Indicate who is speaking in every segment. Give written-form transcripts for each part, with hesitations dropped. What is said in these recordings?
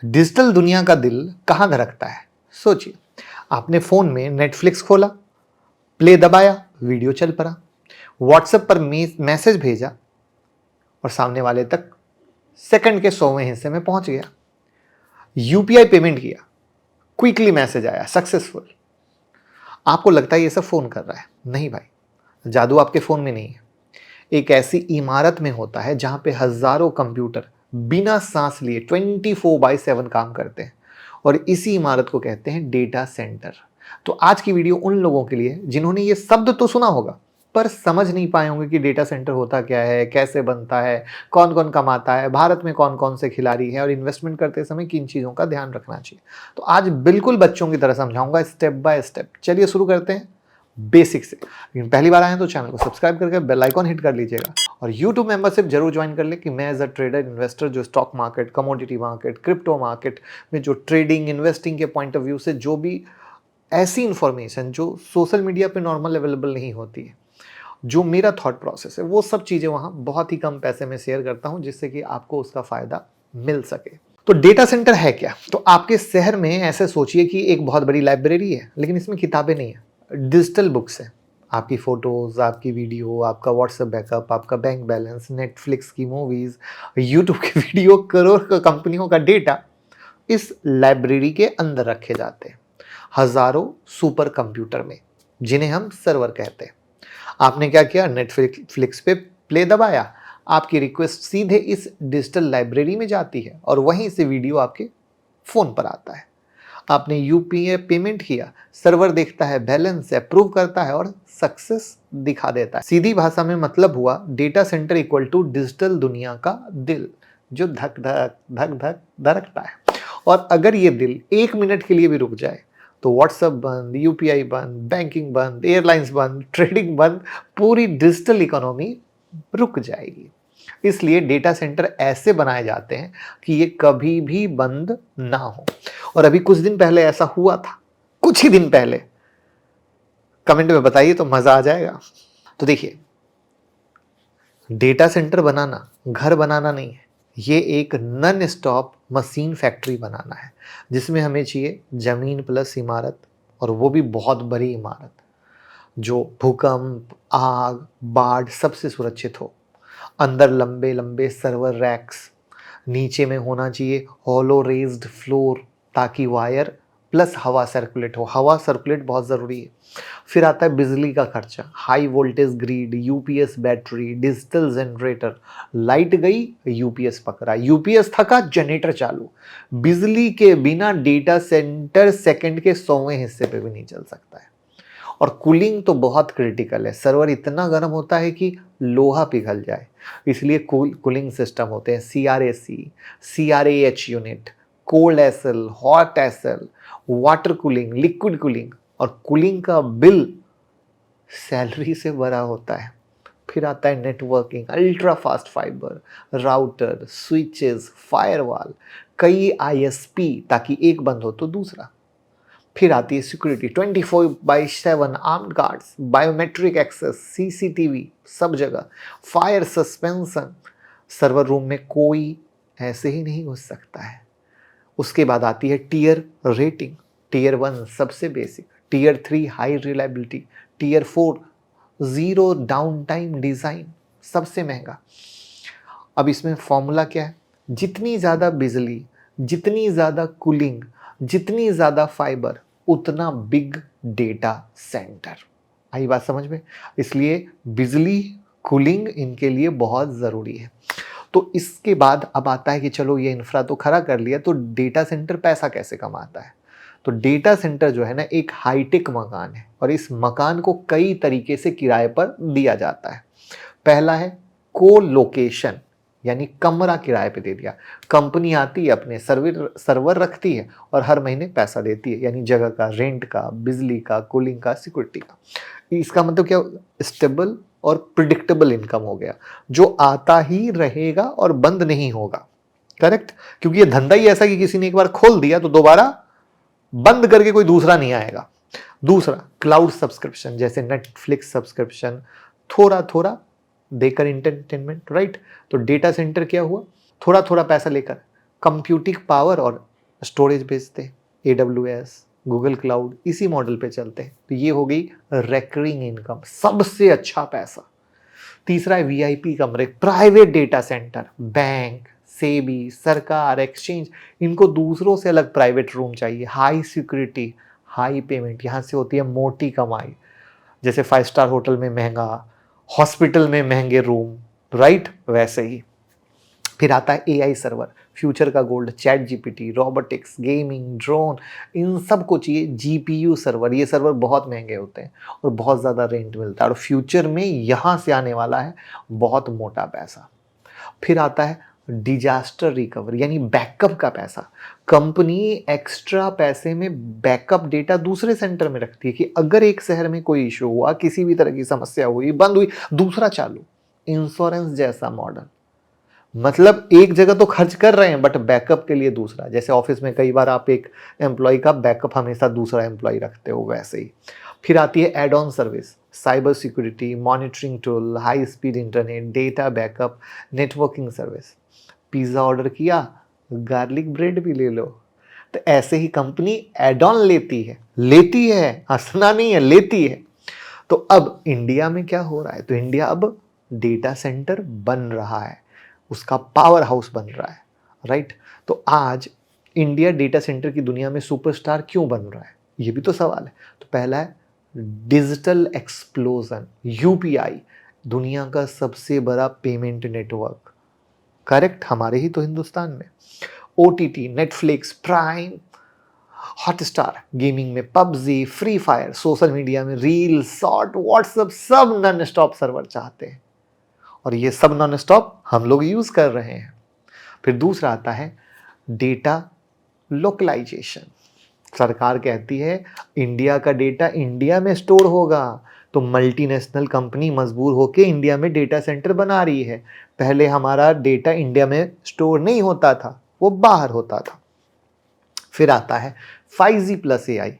Speaker 1: Digital दुनिया का दिल कहाँ धड़कता है? सोचिए, आपने फोन में नेटफ्लिक्स खोला, प्ले दबाया, वीडियो चल पड़ा, व्हाट्सएप पर मैसेज भेजा और सामने वाले तक सेकंड के 100वें हिस्से में पहुंच गया। यूपीआई पेमेंट किया, क्विकली मैसेज आया, सक्सेसफुल। आपको लगता है ये सब फोन कर रहा है? नहीं भाई, जादू आपके फोन में नहीं है। एक ऐसी इमारत में होता है जहां पे हजारों कंप्यूटर बिना सांस लिए 24/7 काम करते हैं, और इसी इमारत को कहते हैं डेटा सेंटर। तो आज की वीडियो उन लोगों के लिए जिन्होंने ये शब्द तो सुना होगा पर समझ नहीं पाए होंगे कि डेटा सेंटर होता क्या है, कैसे बनता है, कौन कौन कमाता है, भारत में कौन कौन से खिलाड़ी हैं और इन्वेस्टमेंट करते समय किन चीज़ों का ध्यान रखना चाहिए। तो आज बिल्कुल बच्चों की तरह समझाऊंगा, स्टेप बाय स्टेप। चलिए शुरू करते हैं बेसिक से। लेकिन पहली बार आए तो चैनल को सब्सक्राइब करके बेल आइकॉन हिट कर लीजिएगा और YouTube मेंबरशिप जरूर ज्वाइन कर ले कि मैं एज अ ट्रेडर इन्वेस्टर जो stock market, commodity market, crypto market में जो ट्रेडिंग इन्वेस्टिंग के पॉइंट ऑफ व्यू से जो भी ऐसी इंफॉर्मेशन जो सोशल मीडिया पे नॉर्मल अवेलेबल नहीं होती है, जो मेरा थॉट प्रोसेस है, वो सब चीज़ें वहाँ बहुत ही कम पैसे में शेयर करता हूँ जिससे कि आपको उसका फ़ायदा मिल सके। तो डेटा सेंटर है क्या? तो आपके शहर में ऐसे सोचिए कि एक बहुत बड़ी लाइब्रेरी है, लेकिन इसमें किताबें नहीं है, डिजिटल बुक्स है। आपकी फ़ोटोज़, आपकी वीडियो, आपका व्हाट्सएप बैकअप, आपका बैंक बैलेंस, नेटफ्लिक्स की मूवीज़, यूट्यूब की वीडियो, करोड़ का कंपनियों का डेटा इस लाइब्रेरी के अंदर रखे जाते हैं, हज़ारों सुपर कंप्यूटर में, जिन्हें हम सर्वर कहते हैं। आपने क्या किया? नेटफ्लिक्स पे प्ले दबाया, आपकी रिक्वेस्ट सीधे इस डिजिटल लाइब्रेरी में जाती है और वहीं से वीडियो आपके फ़ोन पर आता है। आपने यूपीआई पेमेंट किया, सर्वर देखता है, बैलेंस अप्रूव करता है और सक्सेस दिखा देता है। सीधी भाषा में मतलब हुआ data centre equal to digital दुनिया का दिल, जो धक धक धक धक धड़कता है। और अगर ये दिल 1 मिनट के लिए भी रुक जाए तो व्हाट्सएप बंद, यूपीआई बंद, बैंकिंग बंद, एयरलाइंस बंद, ट्रेडिंग बंद, पूरी डिजिटल इकोनॉमी रुक जाएगी। इसलिए डेटा सेंटर ऐसे बनाए जाते हैं कि ये कभी भी बंद ना हो। और अभी कुछ दिन पहले ऐसा हुआ था, कुछ ही दिन पहले। कमेंट में बताइए तो मजा आ जाएगा। तो देखिए, डेटा सेंटर बनाना घर बनाना नहीं है, ये एक नॉन स्टॉप मशीन फैक्ट्री बनाना है, जिसमें हमें चाहिए जमीन प्लस इमारत, और वो भी बहुत बड़ी इमारत जो भूकंप, आग, बाढ़ सबसे सुरक्षित हो। अंदर लंबे लंबे सर्वर रैक्स, नीचे में होना चाहिए हॉलो रेज्ड फ्लोर, ताकि वायर प्लस हवा सर्कुलेट हो। हवा सर्कुलेट बहुत ज़रूरी है। फिर आता है बिजली का खर्चा, high voltage grid, UPS battery, digital generator. Light गई, यूपीएस पकड़ा, यूपीएस थका, जनरेटर चालू। बिजली के बिना डेटा सेंटर सेकंड के 100वें हिस्से पे भी नहीं चल सकता है। और कूलिंग तो बहुत क्रिटिकल है, सर्वर इतना गर्म होता है कि लोहा पिघल जाए, इसलिए कूलिंग सिस्टम होते हैं, CRAC, CRAH unit, cold aisle, hot aisle, water cooling, liquid cooling. और कूलिंग का बिल सैलरी से बड़ा होता है। फिर आता है networking, ultra fast fibre, router, switches, firewall, कई ISP, ताकि एक बंद हो तो दूसरा। फिर आती है security, 24/7 armed guards, biometric access, CCTV सब जगह, फायर सस्पेंशन, सर्वर रूम में कोई ऐसे ही नहीं घुस सकता है। उसके बाद आती है टीयर रेटिंग, टीयर 1 सबसे basic, tier 3 high reliability, tier 4 zero down time design, सबसे महंगा। अब इसमें फॉर्मूला क्या है? जितनी ज़्यादा बिजली, जितनी ज़्यादा कूलिंग, जितनी ज़्यादा फाइबर, उतना बिग डेटा सेंटर। आई बात समझ में? इसलिए बिजली, कूलिंग इनके लिए बहुत ज़रूरी है। तो इसके बाद अब आता है कि चलो ये इंफ्रा तो खड़ा कर लिया, तो डेटा सेंटर पैसा कैसे कमाता है? तो डेटा सेंटर जो है ना, एक हाईटेक मकान है और इस मकान को कई तरीके से किराए पर दिया जाता है। पहला है को लोकेशन, यानी कमरा किराए पे दे दिया। कंपनी आती है, अपने सर्वर रखती है और हर महीने पैसा देती है, यानी जगह का, रेंट का, बिजली का, कूलिंग का, सिक्योरिटी का। इसका मतलब क्या? स्टेबल और प्रिडिक्टेबल इनकम हो गया, जो आता ही रहेगा और बंद नहीं होगा। करेक्ट? क्योंकि ये धंधा ही ऐसा कि किसी ने एक बार खोल दिया तो दोबारा बंद करके कोई दूसरा नहीं आएगा। दूसरा, क्लाउड सब्सक्रिप्शन, जैसे नेटफ्लिक्स सब्सक्रिप्शन, थोड़ा थोड़ा देकर एंटरटेनमेंट, राइट? तो डेटा सेंटर क्या हुआ? थोड़ा थोड़ा पैसा लेकर कंप्यूटिंग पावर और स्टोरेज बेचते हैं, AWS, गूगल क्लाउड, इसी मॉडल पे चलते हैं। तो ये हो गई रेकरिंग इनकम, सबसे अच्छा पैसा। तीसरा है VIP कमरे, private data centre, bank, SEBI, सरकार, एक्सचेंज, इनको दूसरों से अलग प्राइवेट रूम चाहिए। हाई सिक्योरिटी, हाई पेमेंट, यहाँ से होती है मोटी कमाई। जैसे 5 स्टार होटल में महंगा, हॉस्पिटल में महंगे रूम, राइट, वैसे ही। फिर आता है AI सर्वर, फ्यूचर का gold, ChatGPT, robotics, gaming, drone, इन सब को चाहिए GPU सर्वर। ये सर्वर बहुत महंगे होते हैं और बहुत ज़्यादा रेंट मिलता है, और फ्यूचर में यहाँ से आने वाला है बहुत मोटा पैसा। फिर आता है डिजास्टर रिकवरी, यानी बैकअप का पैसा। कंपनी एक्स्ट्रा पैसे में बैकअप डेटा दूसरे सेंटर में रखती है कि अगर एक शहर में कोई इशू हुआ, किसी भी तरह की समस्या हुई, बंद हुई, दूसरा चालू। इंश्योरेंस जैसा मॉडल, मतलब एक जगह तो खर्च कर रहे हैं बट बैकअप के लिए दूसरा। जैसे ऑफिस में कई बार आप एक एम्प्लॉय का बैकअप हमेशा दूसरा एम्प्लॉय रखते हो, वैसे ही। फिर आती है add on service, cyber security, monitoring tool, high speed internet, data backup, networking service. Pizza order किया, गार्लिक ब्रेड भी ले लो। तो ऐसे ही कंपनी एड ऑन लेती है, हंसना नहीं है, लेती है। तो अब इंडिया में क्या हो रहा है, तो इंडिया अब डेटा सेंटर बन रहा है, उसका पावर हाउस बन रहा है, राइट। तो आज इंडिया डेटा सेंटर की दुनिया में सुपरस्टार क्यों बन रहा है, ये भी तो सवाल है। तो पहला है डिजिटल एक्सप्लोजन, UPI, दुनिया का सबसे बड़ा पेमेंट नेटवर्क, करेक्ट, हमारे ही तो हिंदुस्तान में। OTT, Netflix, prime, Hotstar, gaming में PUBG, free fire, social media में रील, शॉर्ट, व्हाट्सएप, सब नॉन स्टॉप सर्वर चाहते हैं, और ये सब नॉन स्टॉप हम लोग यूज कर रहे हैं। फिर दूसरा आता है डेटा लोकलाइजेशन। सरकार कहती है इंडिया का डेटा इंडिया में स्टोर होगा, तो मल्टीनेशनल कंपनी मजबूर होकर इंडिया में डेटा सेंटर बना रही है। पहले हमारा डेटा इंडिया में स्टोर नहीं होता था, वो बाहर होता था। फिर आता है 5G plus AI,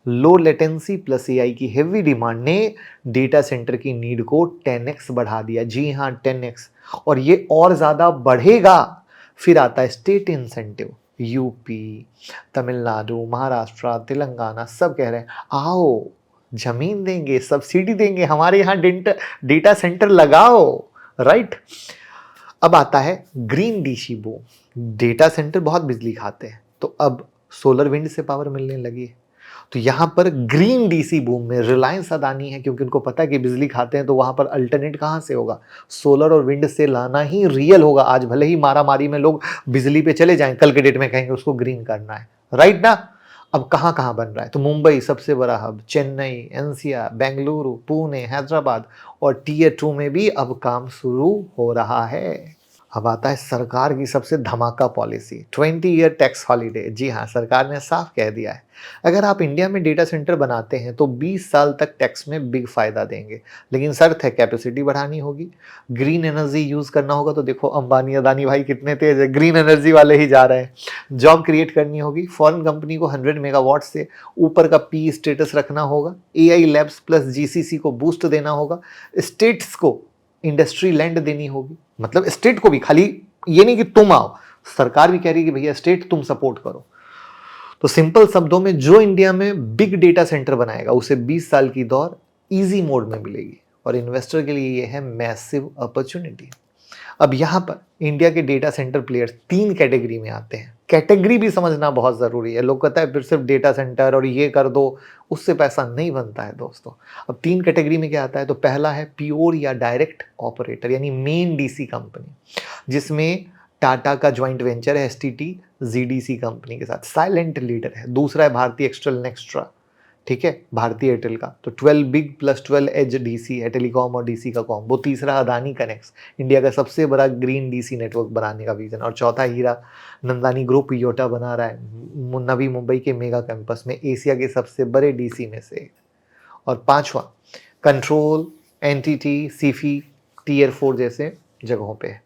Speaker 1: low latency plus AI की हेवी डिमांड ने डेटा सेंटर की नीड को 10x बढ़ा दिया। जी हाँ, 10x, और ये और ज़्यादा बढ़ेगा। फिर आता है state incentive, UP, Tamil Nadu, Maharashtra, Telangana, सब कह रहे हैं आओ जमीन देंगे, सब्सिडी देंगे, हमारे यहाँ डेटा सेंटर लगाओ, राइट। अब आता है green DC boom, data centre बहुत बिजली खाते हैं, तो अब सोलर विंड से पावर मिलने लगी है। तो यहाँ पर ग्रीन डीसी बूम में रिलायंस अदानी है, क्योंकि उनको पता है कि बिजली खाते हैं, तो वहाँ पर अल्टरनेट कहाँ से होगा, सोलर और विंड से लाना ही रियल होगा। आज भले ही मारामारी में लोग बिजली पे चले जाएं, कल के डेट में कहेंगे उसको ग्रीन करना है, राइट ना। अब कहाँ कहाँ बन रहा है, तो मुंबई सबसे बड़ा हब, चेन्नई, NCR, बेंगलुरु, पुणे, हैदराबाद, और Tier 2 में भी अब काम शुरू हो रहा है। अब आता है सरकार की सबसे धमाका पॉलिसी, 20 ईयर टैक्स हॉलीडे। जी हाँ, सरकार ने साफ कह दिया है अगर आप इंडिया में डेटा सेंटर बनाते हैं तो 20 साल तक टैक्स में बिग फायदा देंगे, लेकिन शर्त है कैपेसिटी बढ़ानी होगी, ग्रीन एनर्जी यूज करना होगा। तो देखो अंबानी अदानी भाई कितने तेज है, ग्रीन एनर्जी वाले ही जा रहे हैं। जॉब क्रिएट करनी होगी, फॉरेन कंपनी को 100 मेगावाट से ऊपर का P स्टेटस रखना होगा, AI लैब्स प्लस GCC को बूस्ट देना होगा, स्टेट्स को इंडस्ट्री लैंड देनी होगी। मतलब स्टेट को भी, खाली ये नहीं कि तुम आओ, सरकार भी कह रही है कि भैया स्टेट तुम सपोर्ट करो। तो सिंपल शब्दों में जो इंडिया में बिग डेटा सेंटर बनाएगा उसे 20 साल की दौर इजी मोड में मिलेगी, और इन्वेस्टर के लिए यह है मैसिव अपॉर्चुनिटी। अब यहां पर इंडिया के डेटा सेंटर प्लेयर्स 3 कैटेगरी में आते हैं। कैटेगरी भी समझना बहुत जरूरी है। लोग कहता है फिर सिर्फ डेटा सेंटर और ये कर दो, उससे पैसा नहीं बनता है दोस्तों। अब 3 कैटेगरी में क्या आता है, तो पहला है प्योर या डायरेक्ट ऑपरेटर, यानी मेन डीसी कंपनी, जिसमें टाटा का ज्वाइंट वेंचर है STT ZDC कंपनी के साथ, साइलेंट लीडर है। दूसरा है भारती एक्सट्रल नेक्स्ट्रा, ठीक है, भारतीय एयरटेल का, तो 12 बिग प्लस 12 एज डीसी है, टेलीकॉम और डीसी का कॉम्बो। तीसरा अदानी कनेक्ट्स, इंडिया का सबसे बड़ा ग्रीन डीसी नेटवर्क बनाने का विजन। और चौथा हीरा नंदानी ग्रुप योटा बना रहा है नवी मुंबई के मेगा कैंपस में, एशिया के सबसे बड़े डीसी में से एक। और पांचवा कंट्रोल, एनटीटी, सीफी, Tier 4 जैसे जगहों पे है।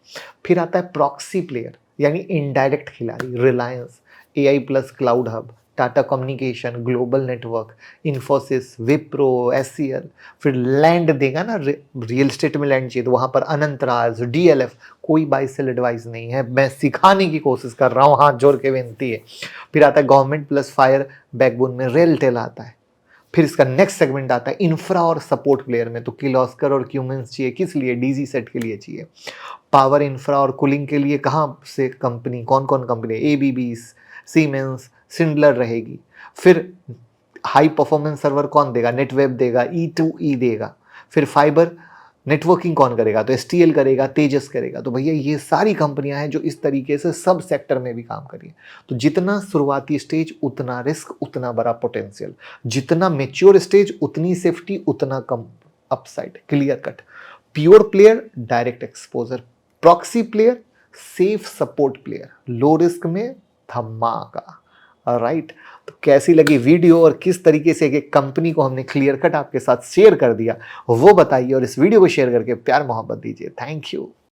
Speaker 1: फिर आता है प्रॉक्सी प्लेयर, यानी इनडायरेक्ट खिलाड़ी, Reliance, AI plus cloud hub, Tata communication, global network, Infosys, Wipro, HCL. फिर लैंड देगा ना, रियल एस्टेट में लैंड चाहिए तो वहाँ पर अनंतराज, डीएलएफ। कोई बाई सेल एडवाइस नहीं है, मैं सिखाने की कोशिश कर रहा हूँ, हाथ जोड़ के विनती है। फिर आता है गवर्नमेंट प्लस फायर बैकबोन में रेलटेल आता है। फिर इसका नेक्स्ट सेगमेंट आता है इंफ्रा और सपोर्ट प्लेयर में, तो किर्लोस्कर और क्यूमेंस चाहिए, किस लिए? डीजी सेट के लिए चाहिए। पावर इंफ्रा और कूलिंग के लिए कहाँ से कंपनी, कौन कौन कंपनी? एबीबी, सीमेंस, सिंडलर रहेगी। फिर हाई परफॉर्मेंस सर्वर कौन देगा? नेटवेब देगा, ई2ई देगा। फिर फाइबर नेटवर्किंग कौन करेगा? तो एसटीएल करेगा, तेजस करेगा। तो भैया ये सारी कंपनियां हैं जो इस तरीके से सब सेक्टर में भी काम कर रही है। तो जितना शुरुआती स्टेज उतना रिस्क, उतना बड़ा पोटेंशियल। जितना मेच्योर स्टेज उतनी सेफ्टी, उतना कम upside. Clear cut. Pure player direct exposure, proxy player safe support player, low risk में धमाका। राइट। तो कैसी लगी वीडियो और किस तरीके से एक कंपनी को हमने क्लियर कट आपके साथ शेयर कर दिया वो बताइए, और इस वीडियो को शेयर करके प्यार मोहब्बत दीजिए। Thank you.